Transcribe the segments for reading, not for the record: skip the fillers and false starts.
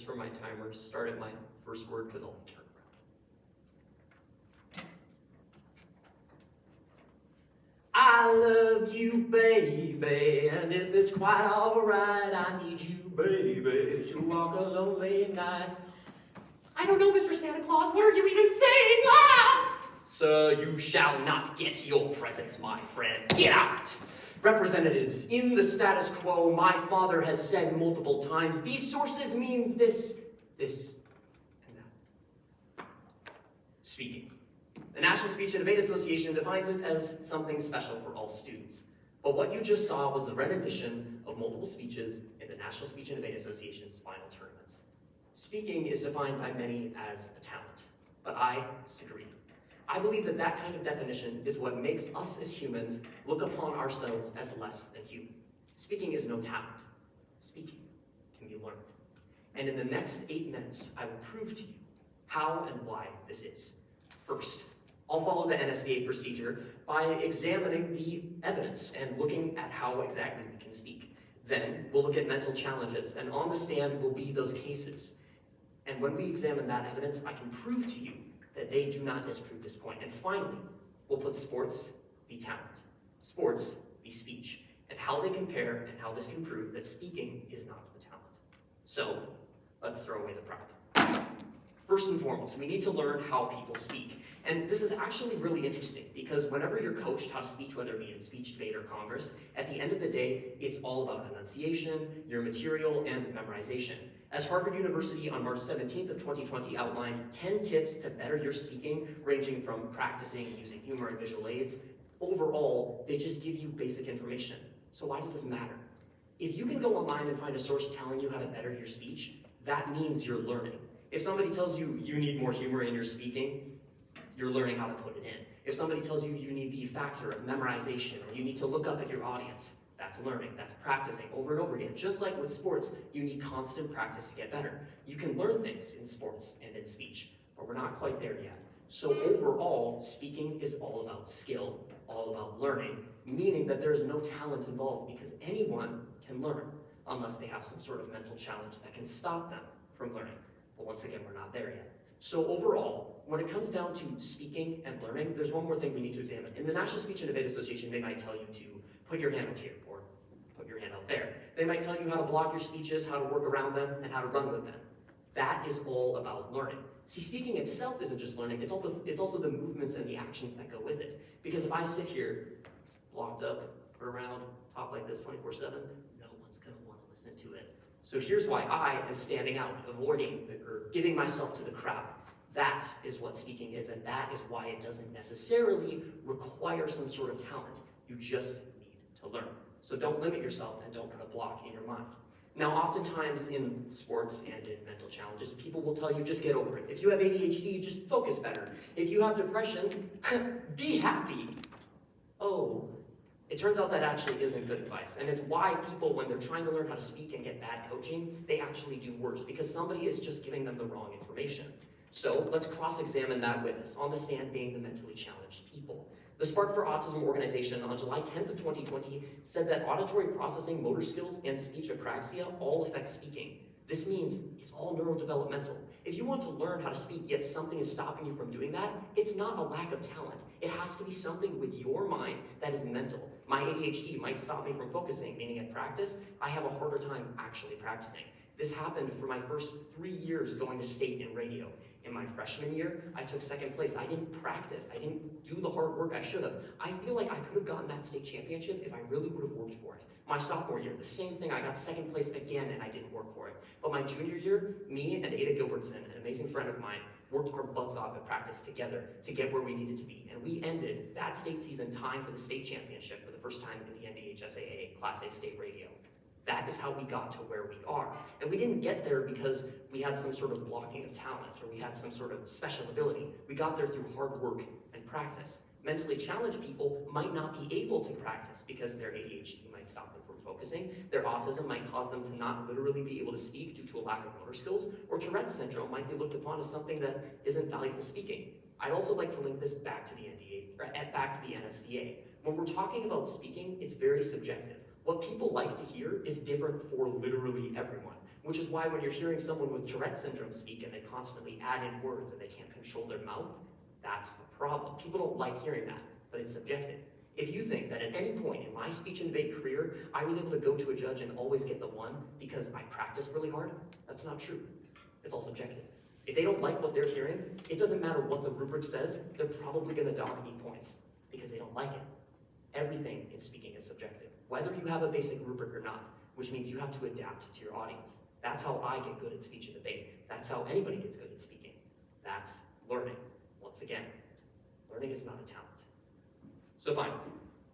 just for my timer, start at my first word because I'll turn around. I love you, baby, and if it's quite alright, I need you, baby, to walk a lonely night. I don't know, Mr. Santa Claus, what are you even saying? Ah! So you shall not get your presents, my friend. Get out! Representatives, in the status quo, my father has said multiple times, these sources mean this, and that. Speaking. The National Speech and Debate Association defines it as something special for all students. But what you just saw was the rendition of multiple speeches in the National Speech and Debate Association's final tournaments. Speaking is defined by many as a talent, but I disagree. I believe that that kind of definition is what makes us as humans look upon ourselves as less than human. Speaking is no talent. Speaking can be learned. And in the next 8 minutes, I will prove to you how and why this is. First, I'll follow the NSDA procedure by examining the evidence and looking at how exactly we can speak. Then, we'll look at mental challenges, and on the stand will be those cases. And when we examine that evidence, I can prove to you that they do not disprove this point. And finally, we'll put sports v. talent, sports v. speech, and how they compare and how this can prove that speaking is not a talent. So, let's throw away the prop. First and foremost, we need to learn how people speak. And this is actually really interesting because whenever you're coached how to speak, whether it be in speech, debate, or Congress, at the end of the day, it's all about enunciation, your material, and memorization. As Harvard University on March 17th of 2020 outlined 10 tips to better your speaking, ranging from practicing using humor and visual aids, overall, they just give you basic information. So why does this matter? If you can go online and find a source telling you how to better your speech, that means you're learning. If somebody tells you you need more humor in your speaking, you're learning how to put it in. If somebody tells you you need the factor of memorization or you need to look up at your audience, that's learning, that's practicing over and over again. Just like with sports, you need constant practice to get better. You can learn things in sports and in speech, but we're not quite there yet. So overall, speaking is all about skill, all about learning, meaning that there is no talent involved because anyone can learn unless they have some sort of mental challenge that can stop them from learning. But once again, we're not there yet. So overall, when it comes down to speaking and learning, there's one more thing we need to examine. In the National Speech and Debate Association, they might tell you to put your hand up here or put your hand out there. They might tell you how to block your speeches, how to work around them, and how to run with them. That is all about learning. See, speaking itself isn't just learning, it's also the movements and the actions that go with it. Because if I sit here, blocked up, put around, talk like this 24/7, no one's gonna want to listen to it. So here's why I am standing out, avoiding or giving myself to the crowd. That is what speaking is, and that is why it doesn't necessarily require some sort of talent. You just need to learn. So don't limit yourself and don't put a block in your mind. Now, oftentimes in sports and in mental challenges, people will tell you, just get over it. If you have ADHD, just focus better. If you have depression, be happy. Oh, it turns out that actually isn't good advice. And it's why people, when they're trying to learn how to speak and get bad coaching, they actually do worse because somebody is just giving them the wrong information. So let's cross-examine that witness, on the stand being the mentally challenged people. The Spark for Autism organization on July 10th of 2020 said that auditory processing, motor skills, and speech apraxia all affect speaking. This means it's all neurodevelopmental. If you want to learn how to speak, yet something is stopping you from doing that, it's not a lack of talent. It has to be something with your mind that is mental. My ADHD might stop me from focusing, meaning at practice, I have a harder time actually practicing. This happened for my first 3 years going to state in radio. In my freshman year, I took second place. I didn't practice. I didn't do the hard work I should have. I feel like I could have gotten that state championship if I really would have worked for it. My sophomore year, the same thing. I got second place again and I didn't work for it. But my junior year, me and Ada Gilbertson, an amazing friend of mine, worked our butts off at practice together to get where we needed to be. And we ended that state season tying for the state championship for the first time in the NDHSAA Class A state radio. That is how we got to where we are. And we didn't get there because we had some sort of blocking of talent or we had some sort of special ability. We got there through hard work and practice. Mentally challenged people might not be able to practice because their ADHD might stop them from focusing. Their autism might cause them to not literally be able to speak due to a lack of motor skills, or Tourette's syndrome might be looked upon as something that isn't valuable speaking. I'd also like to link this back to the NDA, or back to the NSDA. When we're talking about speaking, it's very subjective. What people like to hear is different for literally everyone, which is why when you're hearing someone with Tourette syndrome speak and they constantly add in words and they can't control their mouth, that's a problem. People don't like hearing that, but it's subjective. If you think that at any point in my speech and debate career, I was able to go to a judge and always get the one because I practiced really hard, that's not true. It's all subjective. If they don't like what they're hearing, it doesn't matter what the rubric says, they're probably gonna dog me points because they don't like it. Everything in speaking is subjective, whether you have a basic rubric or not, which means you have to adapt to your audience. That's how I get good at speech and debate. That's how anybody gets good at speaking. That's learning. Once again, learning is not a talent. So fine,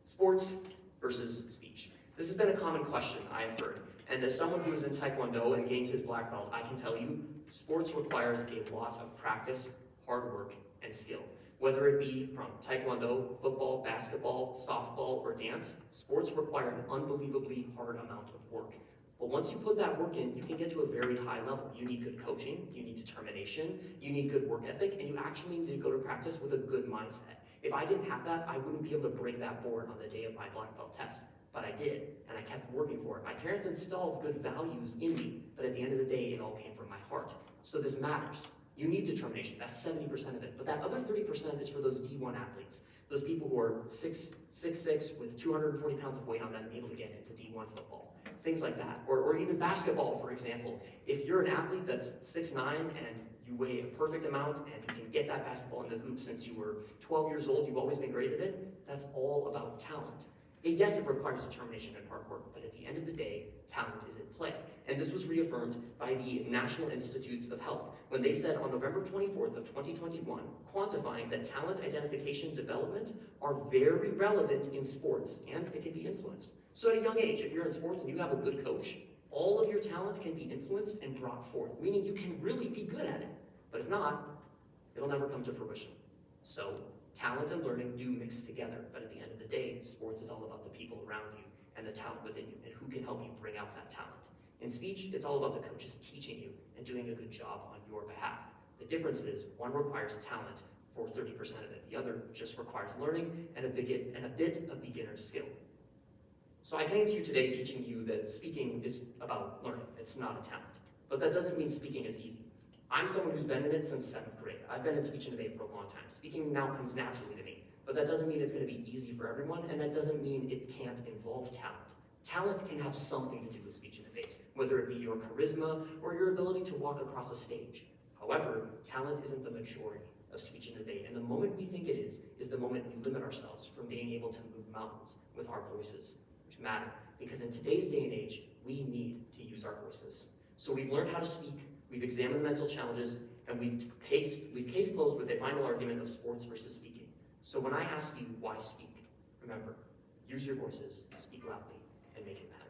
sports versus speech. This has been a common question I have heard, and as someone who is in Taekwondo and gained his black belt, I can tell you, sports requires a lot of practice, hard work, and skill. Whether it be from Taekwondo, football, basketball, softball, or dance, sports require an unbelievably hard amount of work. But once you put that work in, you can get to a very high level. You need good coaching, you need determination, you need good work ethic, and you actually need to go to practice with a good mindset. If I didn't have that, I wouldn't be able to break that board on the day of my black belt test. But I did, and I kept working for it. My parents installed good values in me, but at the end of the day, it all came from my heart. So this matters. You need determination, that's 70% of it. But that other 30% is for those D1 athletes, those people who are 6'6" with 240 pounds of weight on them and able to get into D1 football. Things like that, or even basketball, for example. If you're an athlete that's 6'9" and you weigh a perfect amount and you can get that basketball in the hoop since you were 12 years old, you've always been great at it, that's all about talent. Yes, it requires determination and hard work, but at the end of the day, talent is in play. And this was reaffirmed by the National Institutes of Health when they said on November 24th of 2021, quantifying that talent identification development are very relevant in sports and it can be influenced. So at a young age, if you're in sports and you have a good coach, all of your talent can be influenced and brought forth, meaning you can really be good at it. But if not, it'll never come to fruition. So talent and learning do mix together, but at the end of the day, sports is all about the people around you and the talent within you and who can help you bring out that talent. In speech, it's all about the coaches teaching you and doing a good job on your behalf. The difference is one requires talent for 30% of it. The other just requires learning and a bit of beginner's skill. So I came to you today teaching you that speaking is about learning. It's not a talent. But that doesn't mean speaking is easy. I'm someone who's been in it since 7th grade. I've been in speech and debate for a long time. Speaking now comes naturally to me. But that doesn't mean it's going to be easy for everyone, and that doesn't mean it can't involve talent. Talent can have something to do with speech and debate, whether it be your charisma or your ability to walk across a stage. However, talent isn't the majority of speech and debate, and the moment we think it is the moment we limit ourselves from being able to move mountains with our voices, which matter. Because in today's day and age, we need to use our voices. So we've learned how to speak, we've examined the mental challenges, and we've case closed with a final argument of sports versus speaking. So when I ask you why speak, remember, use your voices, speak loudly, and make it matter.